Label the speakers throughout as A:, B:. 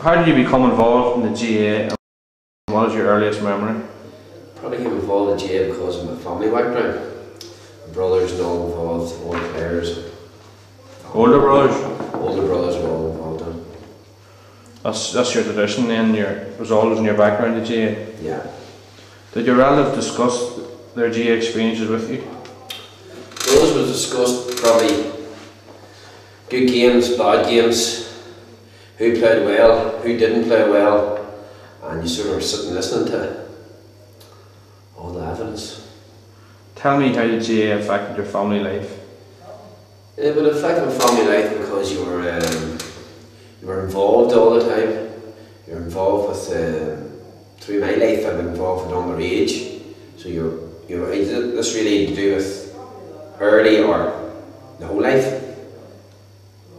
A: How did you become involved in the GA and what is your earliest memory?
B: Probably came involved in the GA because of my family background. My brothers and all involved, all the players.
A: Older brothers?
B: Older brothers were all involved in.
A: That's your tradition then, it was always in your background, the GA?
B: Yeah.
A: Did your relatives discuss their GA experiences with you?
B: Those was discussed, probably good games, bad games, who played well, who didn't play well, and you sort of were sitting listening to all the evidence.
A: Tell me how the GA affected your family life.
B: It would affect my family life because you were involved all the time. You were involved with, through my life I've been involved with underage. So this really to do with early or the whole life.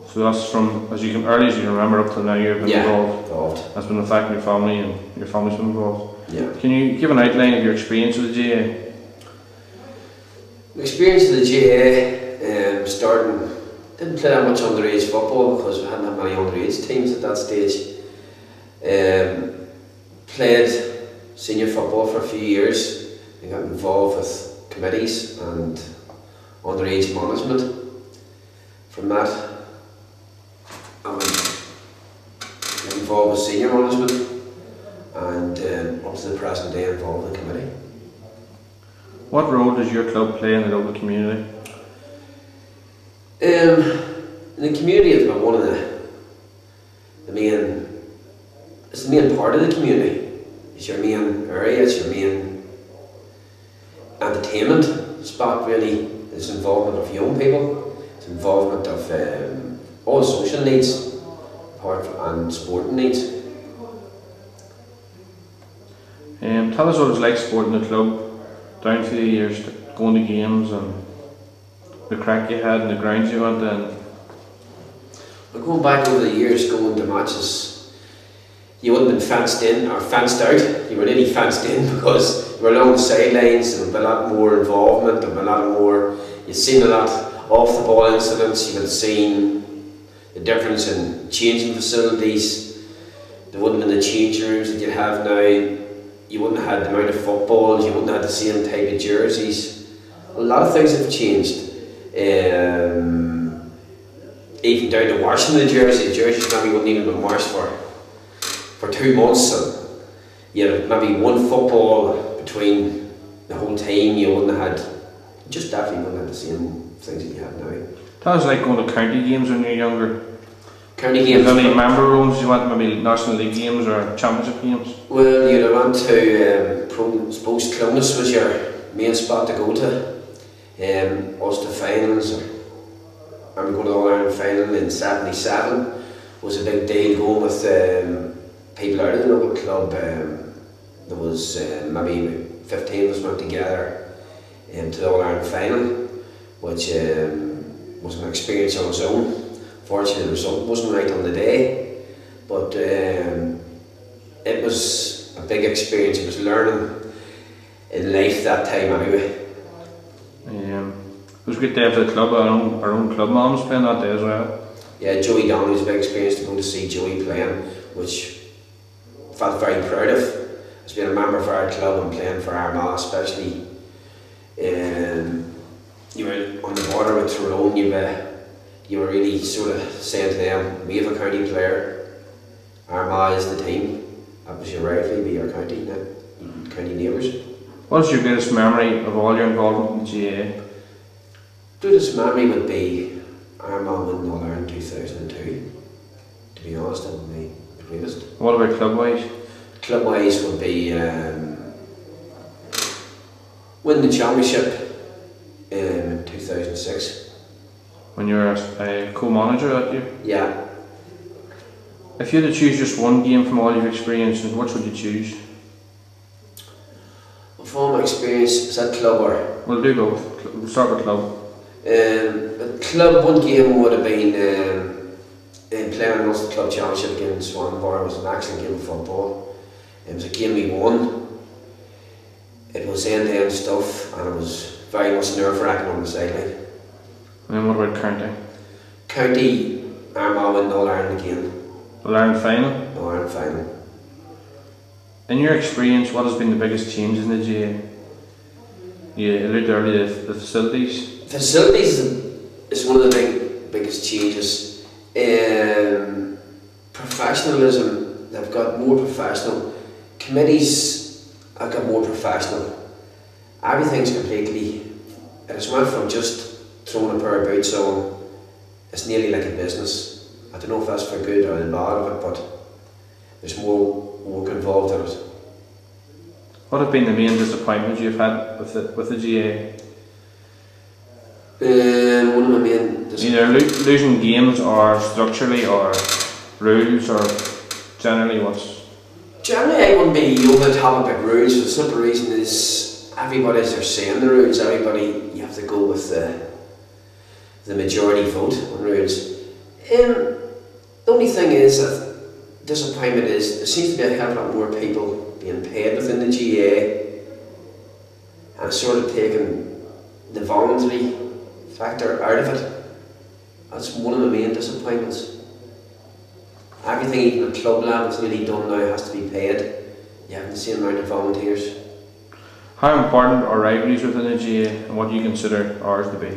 B: So
A: that's from early as you can remember up till now you've been involved. That's been affecting your family and your family's been involved.
B: Yeah.
A: Can you give an outline of your experience with the GA?
B: The experience of the GA, didn't play that much underage football because we hadn't had many underage teams at that stage. Played senior football for a few years and got involved with committees and underage management. From that, I got involved with senior management and up to the present day involved in the committee.
A: What role does your club play in the local community?
B: In the community, it's about one of it's the main part of the community. It's your main area, it's your main entertainment spot really. It's involvement of young people, it's involvement of all social needs and sporting needs.
A: Tell us what it was like supporting the club down through the years, going to games and the crack you had and the grounds you went in.
B: Well, going back over the years, going to matches, you wouldn't have been fenced in or fenced out. You were nearly fenced in because you were along the sidelines. There would be a lot more involvement. There would be a lot more. You'd seen a lot off the ball incidents. You would have seen the difference in changing facilities. There wouldn't have been the change rooms that you have now. You wouldn't have had the amount of footballs. You wouldn't have had the same type of jerseys. A lot of things have changed. Even down to washing the jerseys maybe wouldn't even been washed for 2 months, and you had maybe one football between the whole team. You wouldn't have had, just definitely wouldn't have the same things that you have now.
A: That was like going to county games when you were younger.
B: County games.
A: Did any member rooms you went maybe National League games or Championship games?
B: Well, you'd have went to suppose Clonus was your main spot to go to. Ulster finals. I remember going to the All-Ireland final in '77. Was a big deal going with people out of the local club. There was maybe 15 of us went together to the All-Ireland final, which was an experience on its own. Fortunately, the result wasn't right on the day, but it was a big experience. It was learning in life that time anyway.
A: It was a good day for the club. Our own club mom was playing that day as well.
B: Yeah, Joey Donnelly was a big experience to go to see Joey playing, which I felt very proud of. As being a member for our club and playing for Armagh especially. You were on the border with Tyrone, you were really sort of saying to them, we have a county player, Armagh is the team. That was your rivalry, be your county neighbours.
A: What is your greatest memory of all your involvement in the GA?
B: Greatest memory would be Armagh winning All-Ireland 2002. To be honest, that would be the greatest.
A: What about club-wise?
B: Club-wise would be win the championship in 2006.
A: When you were a co-manager that year?
B: Yeah.
A: If you had to choose just one game from all your experience, which would you choose?
B: Well, from my experience, is that club or?
A: We'll do both. We'll start with club.
B: Club, one game would have been playing in Ulster Club Championship against Swanbar. It was an excellent game of football. It was a game we won. It was end-to-end stuff and it was very much nerve-wracking on the sideline.
A: And then what about county?
B: County, Armagh win All-Ireland again.
A: All-Ireland final?
B: All-Ireland All-Ireland final.
A: In your experience, what has been the biggest change in the GAA? You alluded earlier to the facilities.
B: Facilities is one of the biggest changes. Professionalism, they've got more professional. Committees have got more professional. Everything's completely, it has went from just throwing a pair of boots on, it's nearly like a business. I don't know if that's for good or the bad of it, but there's more work involved in it.
A: What have been the main disappointments you've had with the GAA?
B: One of my main disappointments.
A: Either losing games or structurally or rules or generally what's...
B: Generally I wouldn't be over the top about rules for the simple reason is everybody's are saying the rules, everybody, you have to go with the majority vote on rules. The only thing is that disappointment is there seems to be a hell of a lot more people being paid within the GAA and it's sort of taken the voluntary factor out of it. That's one of the main disappointments. Everything even at club level is nearly done now has to be paid. You haven't seen the amount of volunteers.
A: How important are rivalries within the GAA and what do you consider ours to be?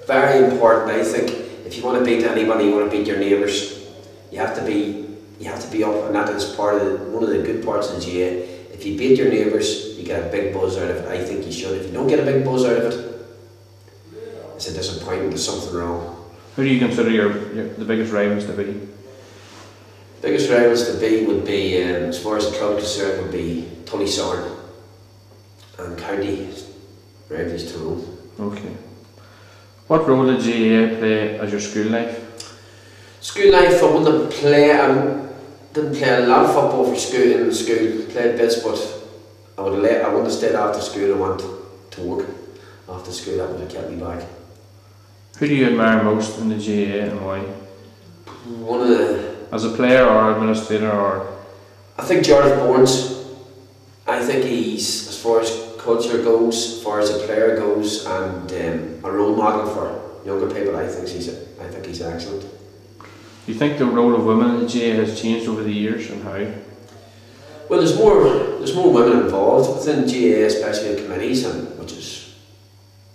B: Very important, I think. If you want to beat anybody, you want to beat your neighbours. You have to be up, and that is part of one of the good parts of the GAA. If you beat your neighbours, you get a big buzz out of it. I think you should. If you don't get a big buzz out of it, it's a disappointment. There's something wrong.
A: Who do you consider the biggest rivals to be?
B: Biggest rivals to be would be, as far as the club is concerned, would be Tullysarn and County rivals Tyrone.
A: Okay. What role did GAA play as your school life?
B: School life, I wouldn't play. Didn't play a lot of football for school in school. Played bits, but I wouldn't have stayed after school and went to work after school. That would have kept me back.
A: Who do you admire most in the GAA and why?
B: One of the...
A: As a player or administrator or...
B: I think Jarlath Bournes. I think he's, as far as culture goes, as far as a player goes, and a role model for younger people. I think he's excellent.
A: Do you think the role of women in the GAA has changed over the years and how?
B: Well, there's more women involved within the GAA, especially in committees, and which is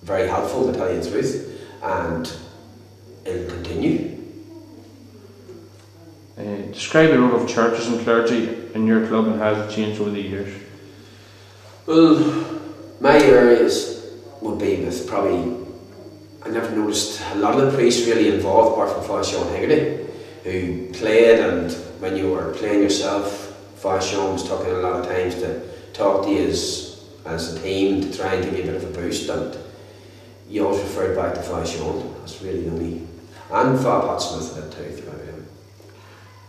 B: very helpful to tell you the truth, and it'll continue.
A: Describe the role of churches and clergy in your club and how it changed over the years.
B: Well, my areas would be with probably, I never noticed a lot of the priests really involved apart from Father Sean Higgerty, who played, and when you were playing yourself, Father Sean was talking a lot of times to talk to you as a team to try and give you a bit of a boost, and you always referred back to Father Sean. That's really the only, and Father Pat Smith a bit too throughout him.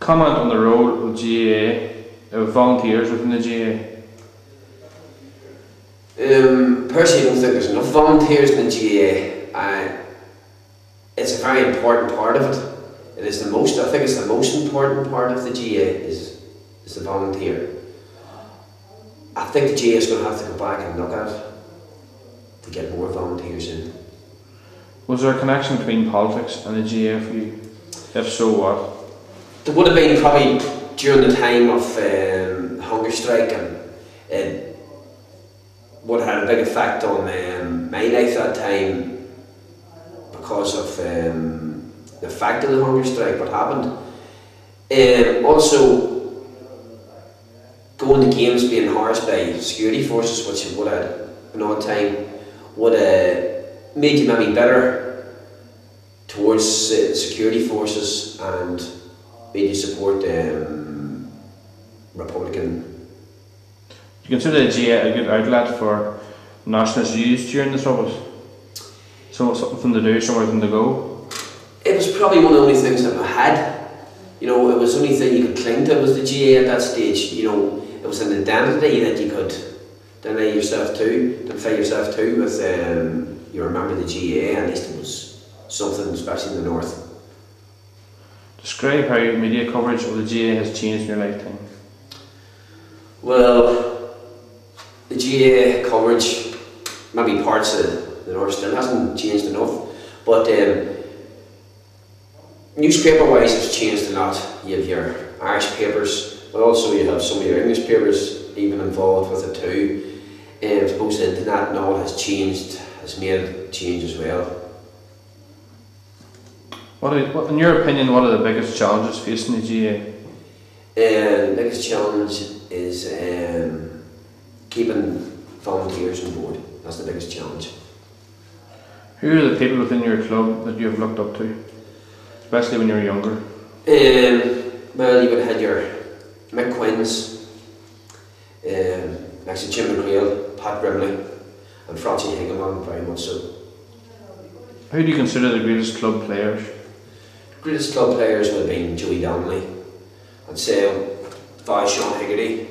A: Comment on the role of GAA, of volunteers within the GAA.
B: Personally, I don't think there's enough volunteers in the GAA. It's a very important part of it. It is the most. I think it's the most important part of the GAA is the volunteer. I think the GAA is going to have to go back and look at it to get more volunteers in.
A: Was there a connection between politics and the GAA for you? If so, what?
B: There would have been probably during the time of hunger strike, and it would have had a big effect on my life that time because of the fact of the hunger strike, what happened. Also, going to games being harassed by security forces, which would have an odd time, would have made you maybe better towards security forces and made you support Republican.
A: Do you consider the GAA a good outlet for nationalist views during the Troubles? Something to do, somewhere to go?
B: It was probably one of the only things that I had. You know, it was the only thing you could cling to was the GAA at that stage. You know, it was an identity that you could identify yourself to with, you remember the GAA, at least it was something, especially in the north.
A: Describe how media coverage of the GAA has changed in your lifetime.
B: Well, the GAA coverage, maybe parts of the north still hasn't changed enough, but newspaper wise it's changed a lot. You have your Irish papers, but also you have some of your English papers even involved with it too. I suppose the internet and all has changed, has made a change as well.
A: In your opinion, what are the biggest challenges facing the GAA?
B: The biggest challenge is keeping volunteers on board. That's the biggest challenge.
A: Who are the people within your club that you have looked up to, especially when you were younger?
B: Well, you would have had your Mick Quinns, actually Jim McGrail, Pat Brimley, and Francie Higgleman, very much so.
A: Who do you consider the greatest club players?
B: The greatest club players would have been Joey Donnelly. I'd say by Sean Higgerty,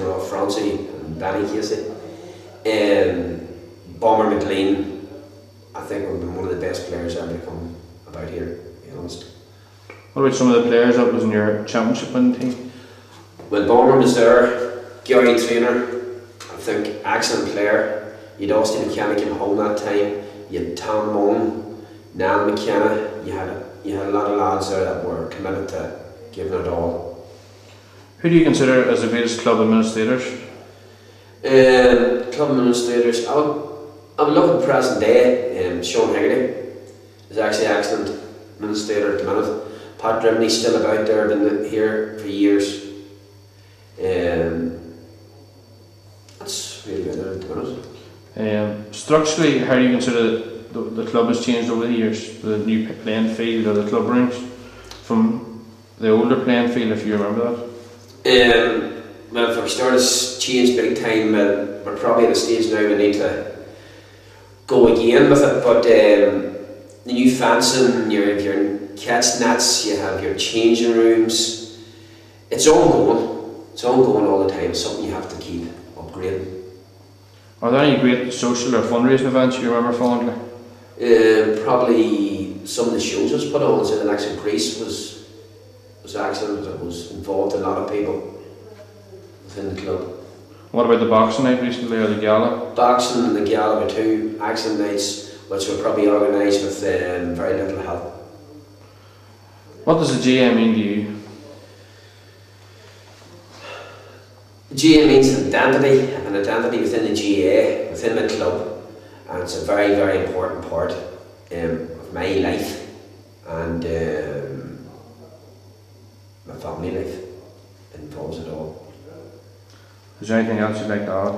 B: over Francie and Danny Casey. Bomber McLean, I think would have been one of the best players ever to come about here, to be honest.
A: What about some of the players that was in your championship winning team?
B: Well, Bomber was there, Gary Trainer, I think excellent player. You had Austin McKenna came home that time, you had Tom Moan, Nan McKenna, you had a lot of lads there that were committed to giving it all.
A: Who do you consider as the greatest club administrators?
B: Club administrators, I would look at present day. Sean Higgerty is actually an excellent administrator at the minute. Pat Brimley's still about there, been here for years. That's really good there at the minute.
A: Structurally, how do you consider the club has changed over the years? The new playing field or the club rooms from the older playing field, if you remember that?
B: Well, if we start to change big time, we're probably at a stage now we need to go again with it. But the new fencing, your catch nets, you have your changing rooms. It's ongoing. It's ongoing all the time. It's something you have to keep upgrading.
A: Are there any great social or fundraising events you remember fondly?
B: Probably some of the shows I was put on. So the next in Greece was excellent. It was involved a lot of people within the club.
A: What about the boxing night recently or the gala?
B: Boxing and the gala were two excellent nights, which were probably organised with very little help.
A: What does the GAA mean to you?
B: The GAA means an identity within the GAA, within the club, and it's a very, very important part of my life and my family life. It involves it all.
A: Is there anything else you'd like to add?